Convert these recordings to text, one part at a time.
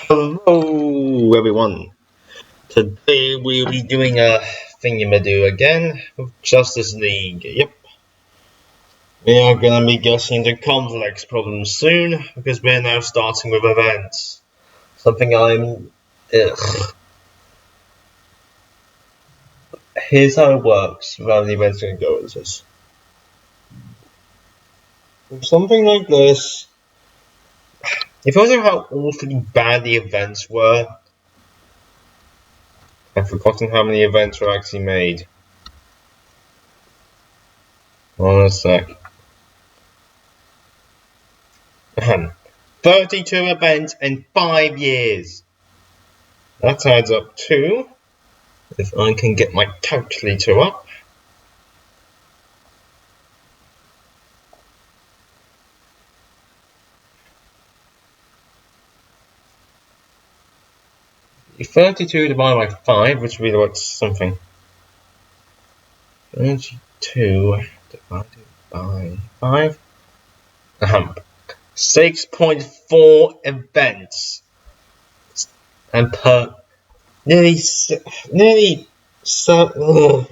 Hello everyone. Today we'll be doing a thingamadoo again with Justice League. Yep. We are gonna be getting into complex problems soon because we're now starting with events. Something I'm Here's how it works without the events gonna go with this. With something like this, if you wonder how awfully bad the events were, I've forgotten how many events were actually made. Hold on a sec. 32 events in 5 years. That adds up to, if I can get my calculator up, if 32 divided by 5, which would be like something. 32 divided by 5. 6.4 events. And per nearly so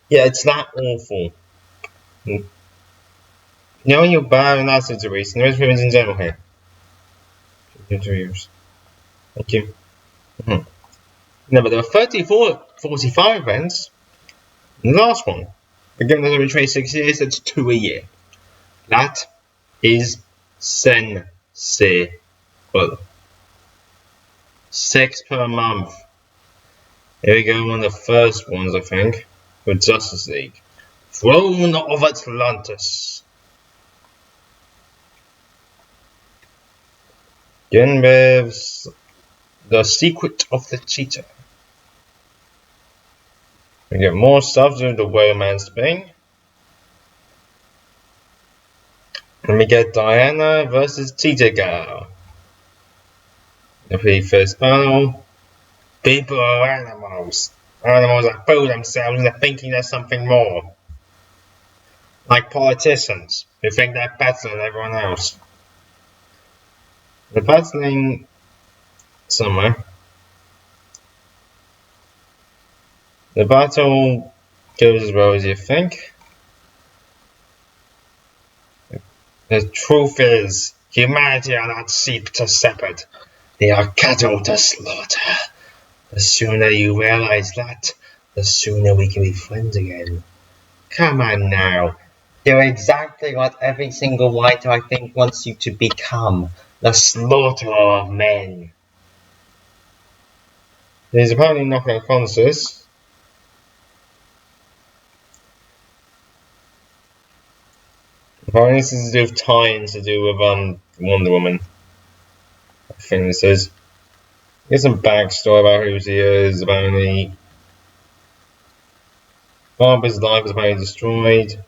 yeah, it's that awful. Knowing you're bad in that situation, there's women in general here. 2 years. Thank you. No, but there were 45 events. And the last one, again, there's only 26 years, that's 2 a year. That is sensible. 6 per month. Here we go, one of the first ones, I think, for Justice League. Throne of Atlantis. Again with the Secret of the Cheetah. We get more stuff to the romance thing. And we get Diana versus Cheetah Girl. The very first panel. People are animals. Animals that fool themselves into thinking there's something more. Like politicians who think they're better than everyone else. They're battling somewhere. The battle goes as well as you think. The truth is, humanity are not sheep to shepherd. They are cattle to slaughter. The sooner you realize that, the sooner we can be friends again. Come on now. You're exactly what every single writer I think wants you to become. The slaughterer of men. He's apparently not unconscious. Apparently this is to do with tie-ins to do with Wonder Woman. I think this is. Here's some backstory about who she is. Apparently Barbara's life was apparently destroyed.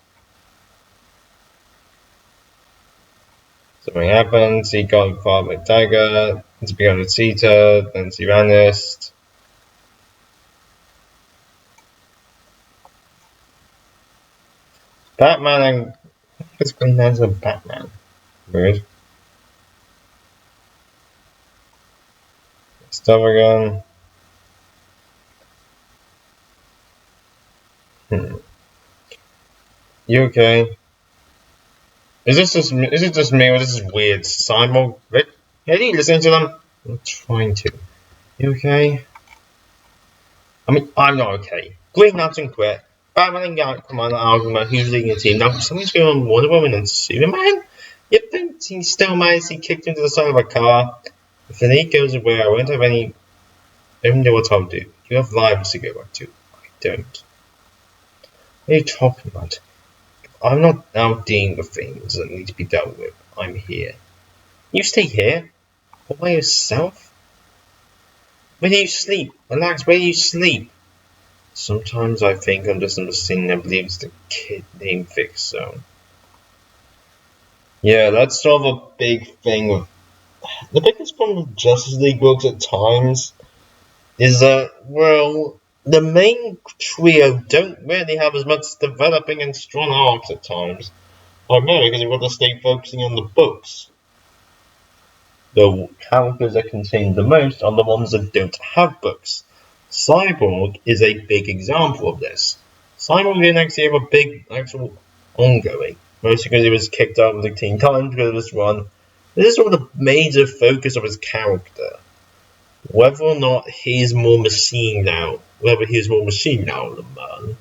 Something happened, she got caught by Tiger, she became a cheetah, then she vanished. Batman and what's Green Lantern Batman? Weird. Stuff again. You okay? Is it just me or this is weird? Simon, Rick? Are you listening to them? I'm trying to. You okay? I mean, I'm not okay. Green Lantern quit. Batman and Aquaman are arguing about who's leading the team. Now, something's going on with Wonder Woman and Superman? You think he still managed to kick into the side of a car? If the league goes away, I won't have any. I don't know what I'll do. You have lives to go back to. I don't. What are you talking about? I'm not now dealing with things that need to be dealt with. I'm here. You stay here? All by yourself? Where do you sleep? Relax, where do you sleep? Sometimes I think I'm just understanding. I believe it's the kid named Vic Zone. Yeah, that's sort of a big thing with the biggest problem with Justice League books at times is that, well, the main trio don't really have as much developing and strong arcs at times. I know, because you've got to stay focusing on the books. The characters that contain the most are the ones that don't have books. Cyborg is a big example of this. Cyborg didn't actually have a big actual ongoing, mostly because he was kicked out of the Teen Titans because of this run. This is sort of the major focus of his character. Whether or not he's more machine now, than man.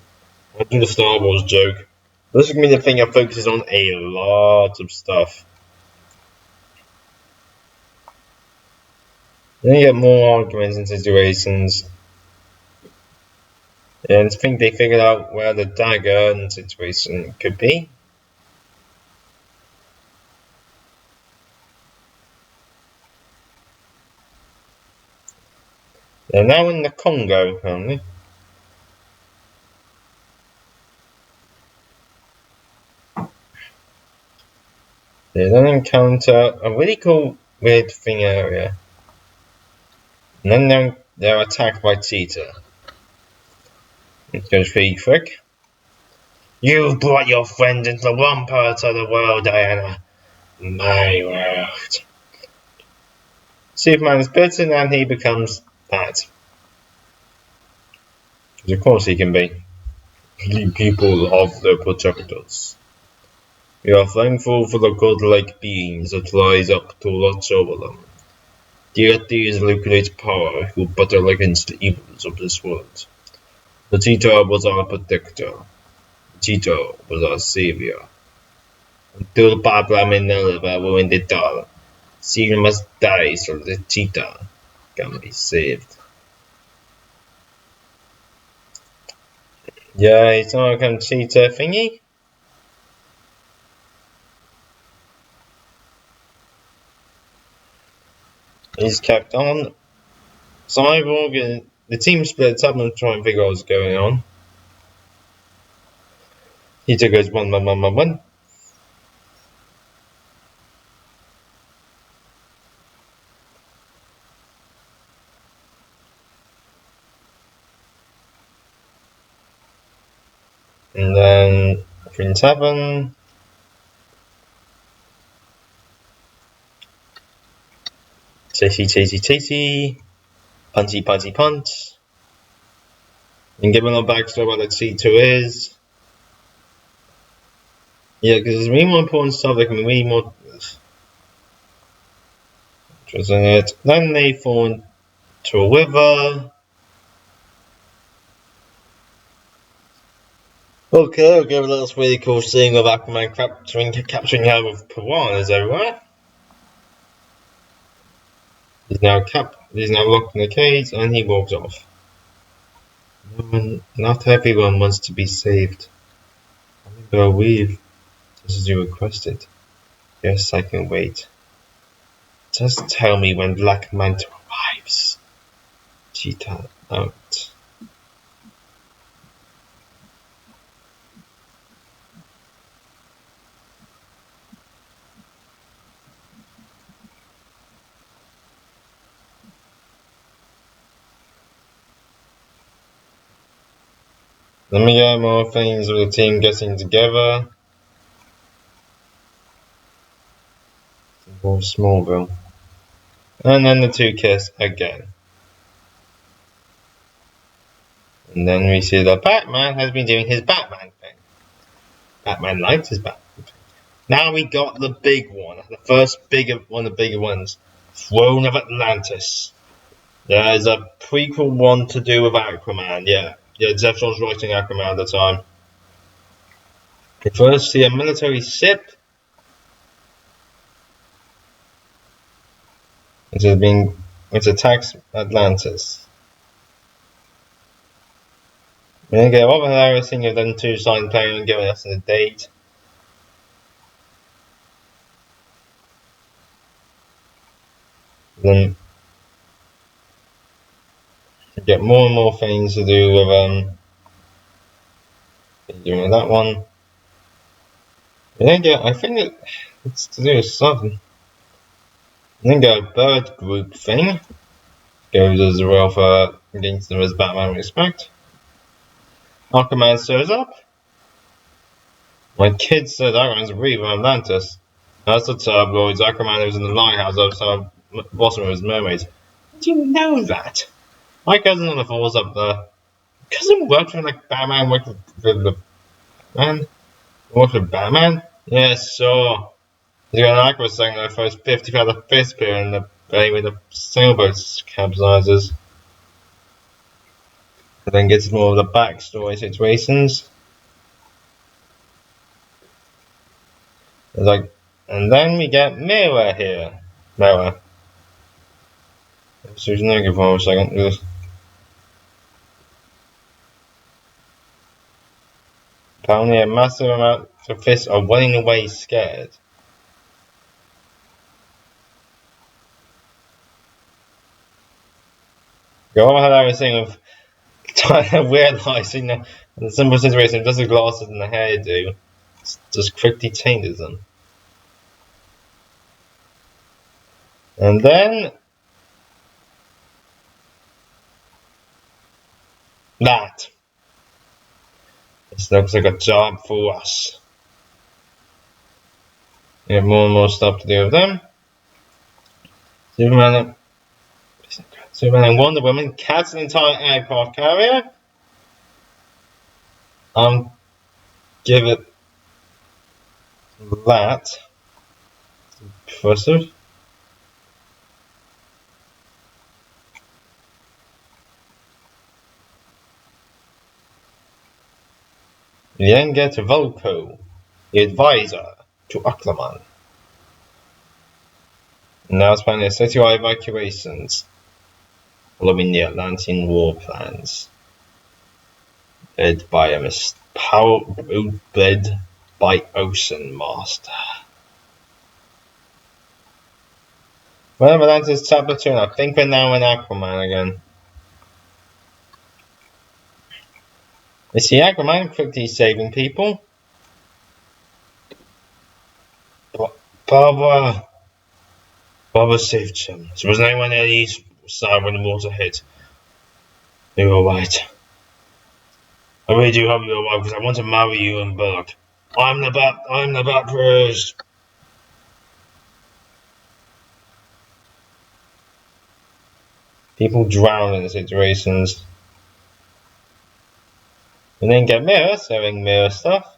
I'll do the Star Wars joke. This is going to be the thing that focuses on a lot of stuff. Then you get more arguments and situations. And I think they figured out where the dagger and situation could be. They're now in the Congo, apparently. They then encounter a really cool weird thing area. And then they're attacked by Cheetah. It goes pretty quick. You've brought your friend into the wrong part of the world, Diana. My world. Superman is bitten and he becomes that. Because of course he can be. The people of the protectors. We are thankful for the godlike beings that rise up to watch over them. Deities lucrate power who battle against the evils of this world. The Cheetah was our protector. The Cheetah was our savior. Until Barbara Minerva were in the dark, she must die so the Cheetah can be saved. Yeah, it's not a Cheetah thingy. He's kept on. Cyborg and the team splits up and try and figure out what's going on. Cheetah goes 1, 1, 1, 1, 1. And then Queen 7. Chasey. Punchy, punch. And give a little backstory about what C2 is. Yeah, because there's way more important stuff that can be way more. Then they fall into a river. Okay, I'll give a little really cool scene of Aquaman capturing her with piranhas everywhere. He's now locked in the cage and he walks off. Not everyone wants to be saved. I'm gonna leave, just as you requested. Yes, I can wait. Just tell me when Black Manta arrives. Cheetah out. Let me get more things with the team getting together. Or Smallville. And then the two kiss again. And then we see that Batman has been doing his Batman thing. Batman likes his Batman thing. Now we got the big one. The first one of the bigger ones. Throne of Atlantis. There's a prequel one to do with Aquaman, yeah. Yeah, Geoff Johns writing Aquaman at the time. We first see a military ship. It attacks Atlantis. We then get Robert Harris thinking of them two signed playing and giving us a date. Then we get more and more things to do with doing that one. We then get, I think it's to do with something. And then get a bird group thing. Goes as well for against them as Batman respect. Aquaman shows up. My kid said Aquaman's a reaver of Atlantis. That's the tabloids. Aquaman was in the lighthouse outside bottom of his mermaids. Do you know that? My cousin on the floor's up there. Cousin worked for like Batman, worked for the man? Worked for Batman? Yes, sure. He's got an aqua saying that first 50 pound of fish beer in the bay with the sailboat capsizes. And then gets more of the backstory situations. It's like, and then we get Mira here. Mira. She's negative for a second. Apparently a massive amount of fish are running away scared. The whole hilarious thing of realising that in the simple situation just the glasses and the hairdo just quickly changes them. And then that. This looks like a job for us. We have more and more stuff to do with them. Superman and Wonder Woman catch an entire aircraft carrier. Give it that. Impressive. We then get Volko, the advisor to Aquaman. Now it's planning citywide evacuations following the Atlantean war plans. Led by Ocean Master. Well, Atlantis chapter 2, I think we're now in Aquaman again. We see Aquaman quickly saving people. Barbara saved him. She wasn't anyone near the east side when the water hit. You were right. I really do hope you're right because I want to marry you and Burke. I'm the Bat-Bruised. People drown in the situations. And then get Mirror, selling Mirror stuff.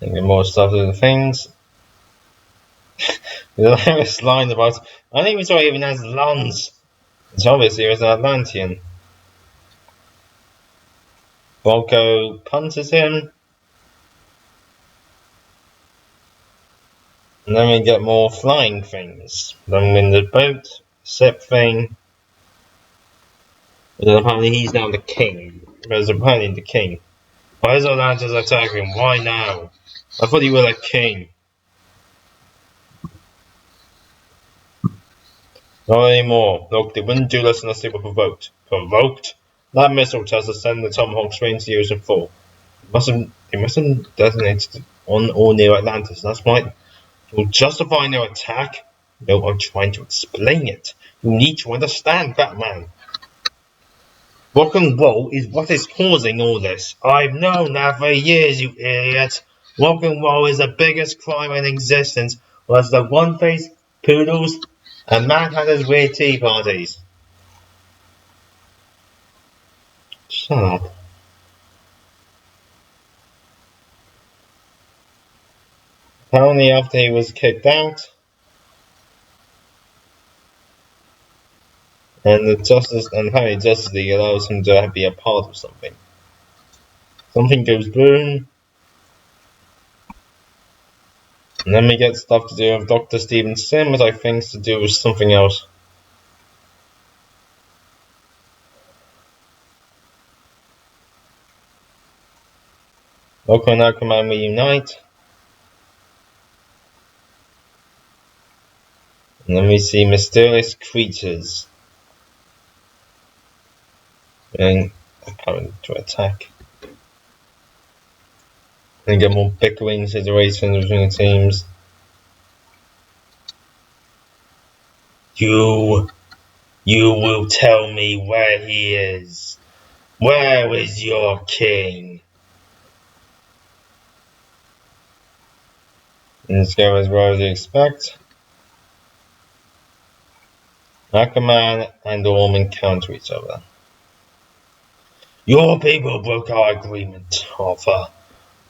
And get more stuff to the things. The hilarious line about, I think we saw he even has lungs. It's obviously he's an Atlantean. Volko punches him. And then we get more flying things. Then in the boat, ship thing. And then apparently he's now the king. There's apparently the king. Why is Atlantis attacking? Why now? I thought you were the king. Not anymore. Look, they wouldn't do this unless they were provoked. Provoked? That missile test to send the Tomahawk straight into the ocean full. They mustn't detonate on or near Atlantis. That's right. You're justifying their attack? No, I'm trying to explain it. You need to understand, Batman. Rock and roll is what is causing all this. I've known that for years, you idiot. Rock and roll is the biggest crime in existence, was the one-faced poodles and Manhattan's weird tea parties. Shut up. Apparently after he was kicked out, and apparently Justice League allows him to be a part of something. Something goes boom. And then we get stuff to do with Dr. Steven Sims, I think, to do with something else. Volko and Aquaman reunite. And then we see mysterious creatures being apparent to attack. And get more bickering situations between the teams. You will tell me where he is. Where is your king? Let's go as well as you expect. Aquaman and Orm encounter each other. Your people broke our agreement, Arthur.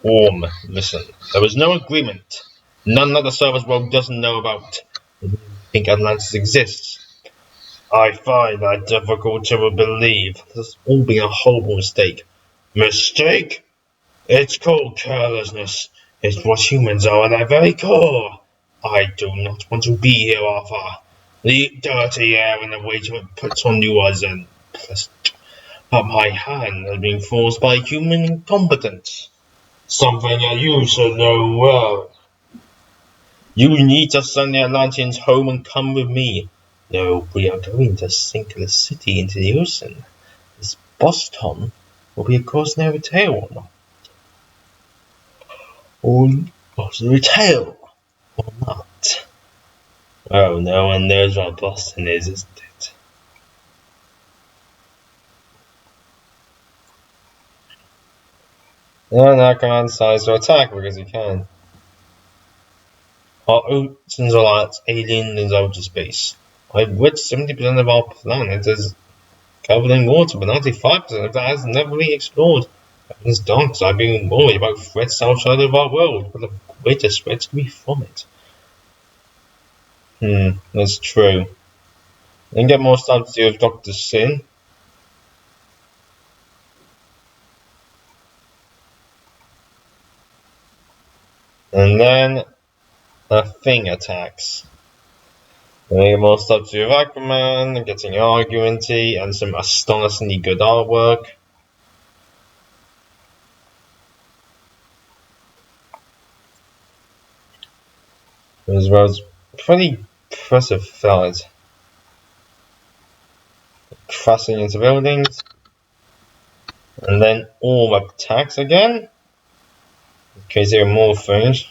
Orm, listen. There was no agreement. None that the surface world doesn't know about. I think Atlantis exists. I find that difficult to believe. This has all been a horrible mistake. Mistake? It's called carelessness. It's what humans are at their very core. I do not want to be here, Arthur. The dirty air and the weight it puts on you as unpleasant. But my hand has been forced by human incompetence. Something that you should know well. You need to send the Atlanteans home and come with me. No, we are going to sink the city into the ocean. This Boston will be a cautionary tale or not. Or cautionary tale or not. Oh, no one knows what Boston is, isn't it? No, I can't size to attack because you can. Our oceans are like alien in outer space. I've read 70% of our planet is covered in water, but 95% of that has never been explored. Since dawn, I've been worried about threats outside of our world, but the greatest threats can be from it. That's true. Then get more stuff to do with Dr. Sin. And then a thing attacks. Then we get more stuff to do with Aquaman, getting argumenty, and some astonishingly good artwork. As well as pretty impressive fight. Crashing into buildings. And then all attacks again. In case there are more things.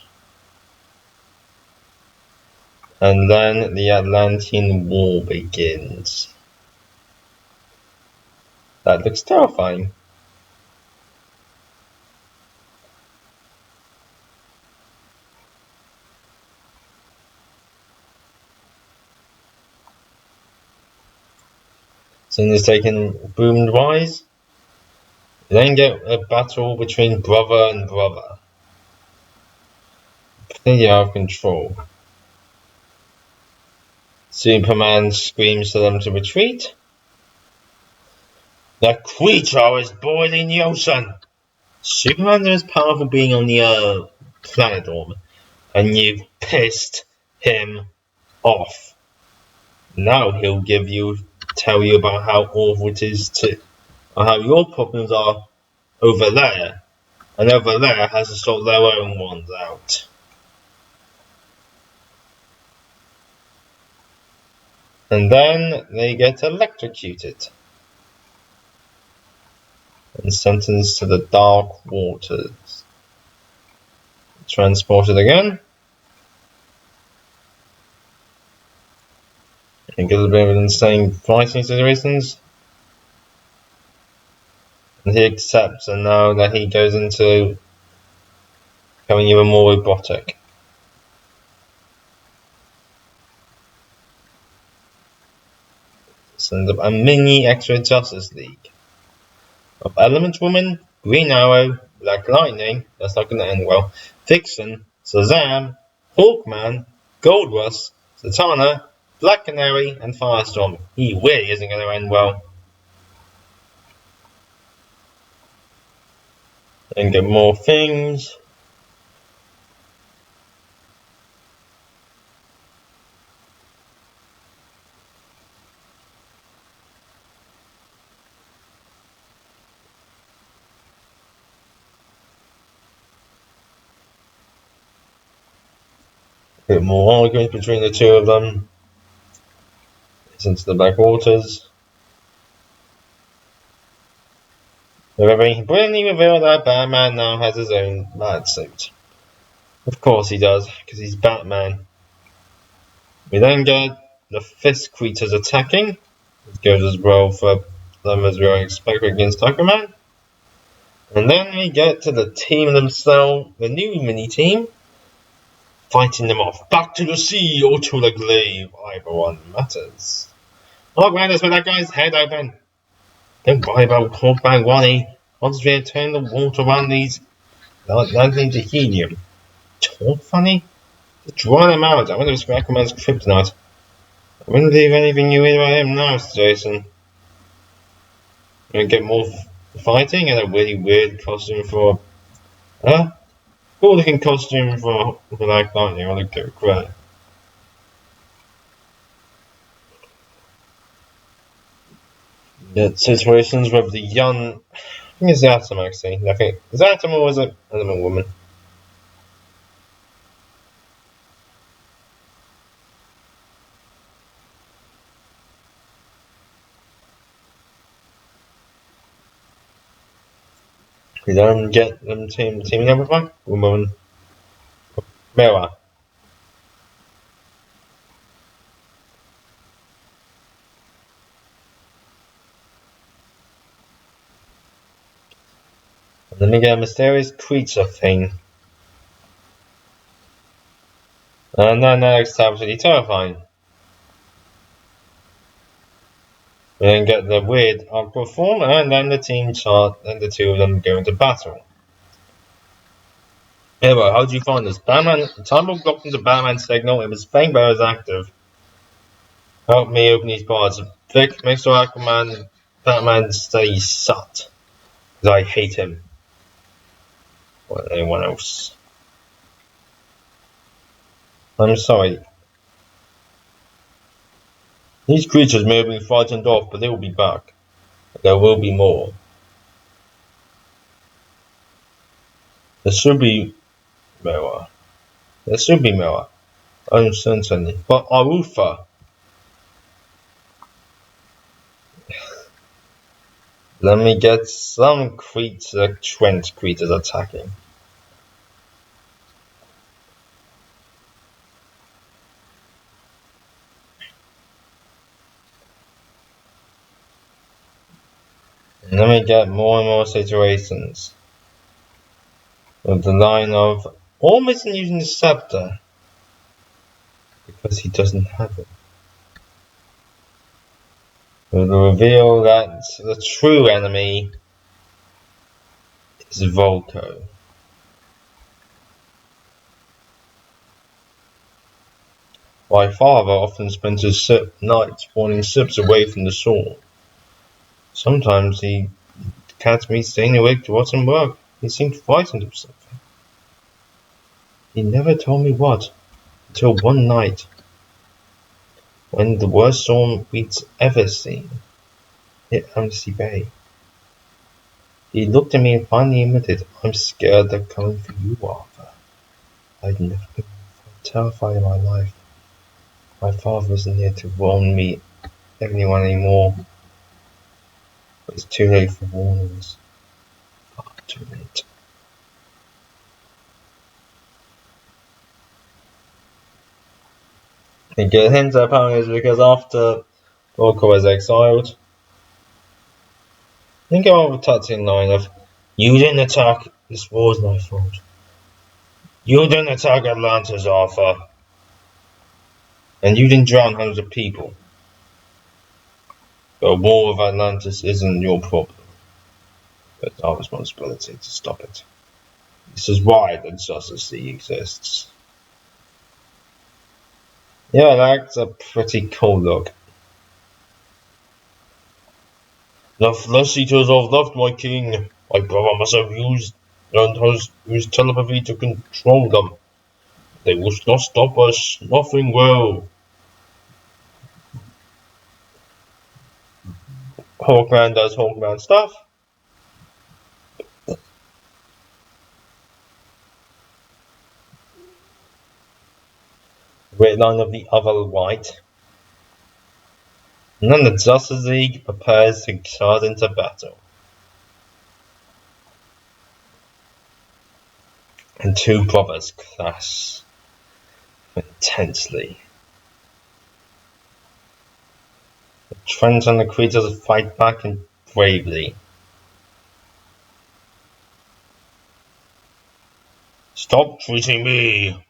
And then the Atlantean War begins. That looks terrifying. Sin is taken boomed wise. You then get a battle between brother and brother. Completely out of control. Superman screams to them to retreat. The creature is boiling the ocean. Superman's the most powerful being on the planet Orm, and you've pissed him off. Now he'll tell you about how awful it is or how your problems are over there, and over there has to sort their own ones out. And then they get electrocuted and sentenced to the dark waters. Transported again. And get a bit of insane fighting situations. And he accepts, and now that he goes into becoming even more robotic. Send up a mini extra Justice League of Element Woman, Green Arrow, Black Lightning, that's not gonna end well, Vixen, Shazam, Hawkman, Gold Rush, Zatanna, Black Canary, and Firestorm. He really isn't gonna end well. And get more things. A bit more argument between the two of them. It's into the backwaters. However, he brilliantly revealed that Batman now has his own bat suit. Of course he does, because he's Batman. We then get the fist creatures attacking. It goes as well for them as we expect against Aquaman. And then we get to the team themselves, the new mini team, fighting them off. Back to the sea or to the grave, either one matters. Hawkman has put that guy's head open. Don't worry about Hawkman Ronnie. Concentrate on turning the water around these landing to helium. Talk funny? Just draw them out. I wonder if it's Aquaman's kryptonite. I wouldn't believe anything you hear about him now, Jason. And get more fighting and a really weird costume for. Cool looking costume for Black Lightning. I look great. The situations with the young. I think it's Atom actually. I think is Atom or was it Animal Woman? We don't get them teaming up with one woman. Mera. And then we get a mysterious creature thing. And then that looks absolutely terrifying. We then get the weird aqua form, and then the team chart, and the two of them go into battle. Anyway, how do you find this? Batman, time will blocked into Batman's signal, it was Fang Bearer's active. Help me open these parts. Vic, make sure Batman stays shut. Because I hate him. Or anyone else. I'm sorry. These creatures may have been frightened off, but they will be back. There will be more. There should be Mera. There should be Mera. I'm certain. But Arufa. Let me get some trench creatures attacking. And then we get more and more situations. With the line of Orm isn't using the scepter because he doesn't have it. With the reveal that the true enemy is Volko. My father often spends his nights warning ships away from the shore. Sometimes he catch me staying awake to watch him work. He seemed frightened of something. He never told me what, until one night, when the worst storm we'd ever seen hit Amnesty Bay. He looked at me and finally admitted, I'm scared they're coming for you, Arthur. I'd never been terrified in my life. My father wasn't here to warn me anyone anymore. But it's too late for warnings. Far too late. I get a hint apparently is because after Volko was exiled, I think I have a touching line of, you didn't attack, this war's my fault. You didn't attack Atlantis, Arthur. And you didn't drown hundreds of people. The war of Atlantis isn't your problem. It's our responsibility to stop it. This is why the Justice League exists. Yeah, that's a pretty cool look. The flesh eaters have left, my king. My brother must have used telepathy to control them. They will not stop us. Nothing will. Hawkman does Hawkman stuff. Great line of the other white. And then the Justice League prepares to charge into battle. And two brothers clash intensely. The Trent and the creatures fight back and bravely. Stop treating me!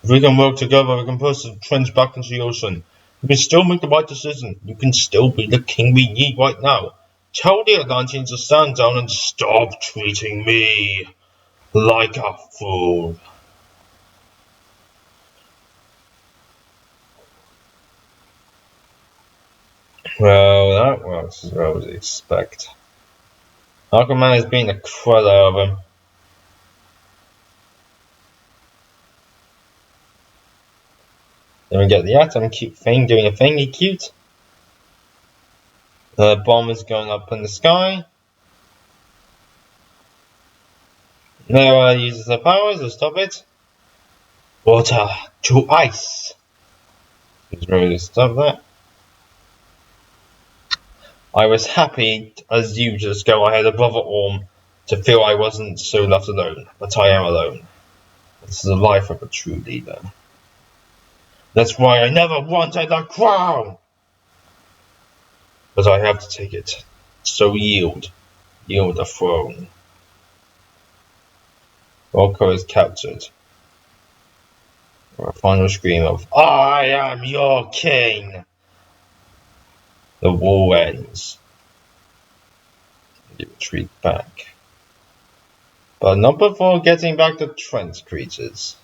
If we can work together, we can push the trench back into the ocean. You can still make the right decision. You can still be the king we need right now. Tell the Atlanteans to stand down and stop treating me like a fool. Well, that works as well as I expect. Aquaman has been a cruller of him. Then we get the atom cute thing doing a thingy cute. The bomb is going up in the sky. Noah uses her powers to stop it. Water to ice. He's ready to stop that. I was happy as you just go ahead of Brother Orm to feel I wasn't so left alone, but I am alone. This is the life of a true leader. That's why I never wanted the crown! But I have to take it. So yield the throne. Volko is captured. A final scream of, I am your king! The war ends. You retreat back. But not before getting back to Trent creatures.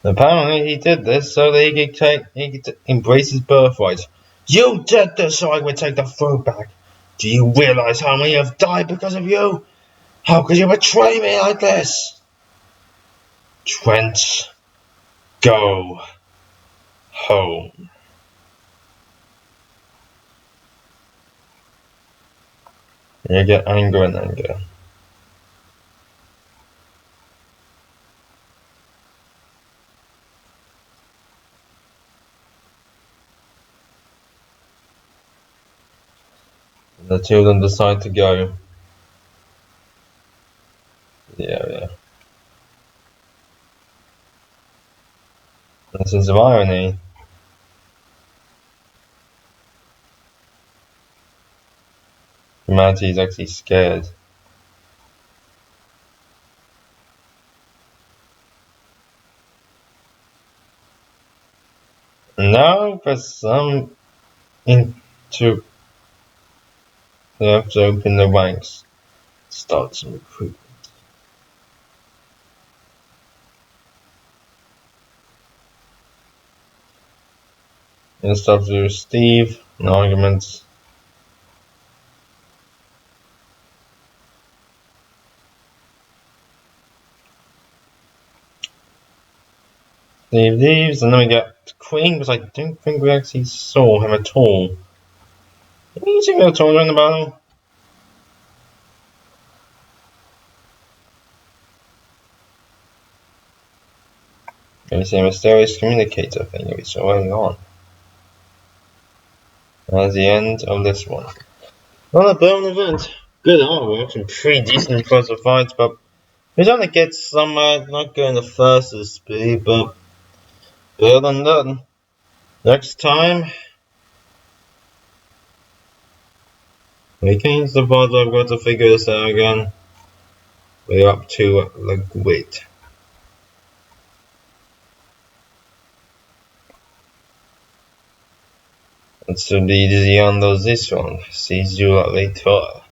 Apparently he did this so that he could embrace his birthright. You did this so I would take the throne back. Do you realize how many have died because of you? How could you betray me like this? Trent, go home. You get anger and anger. The two of them decide to go. Yeah. This is of irony. Humanity is actually scared. Now, for some into they have to open the ranks, start some recruitment. And stuff to do with Steve, and arguments. Steve leaves, and then we get Queen, but I don't think we actually saw him at all. Did you see him at all during the battle? You see a mysterious communicator thing we saw early on. That's the end of this one. Well, a burn event. Good artwork, some pretty decent impressive fights, but we're trying to get somewhere, not going the fastest speed, but better than that. Next time, we came to the part I've got to figure this out again. We're up to the grid. And so this is the end of this one. See you later.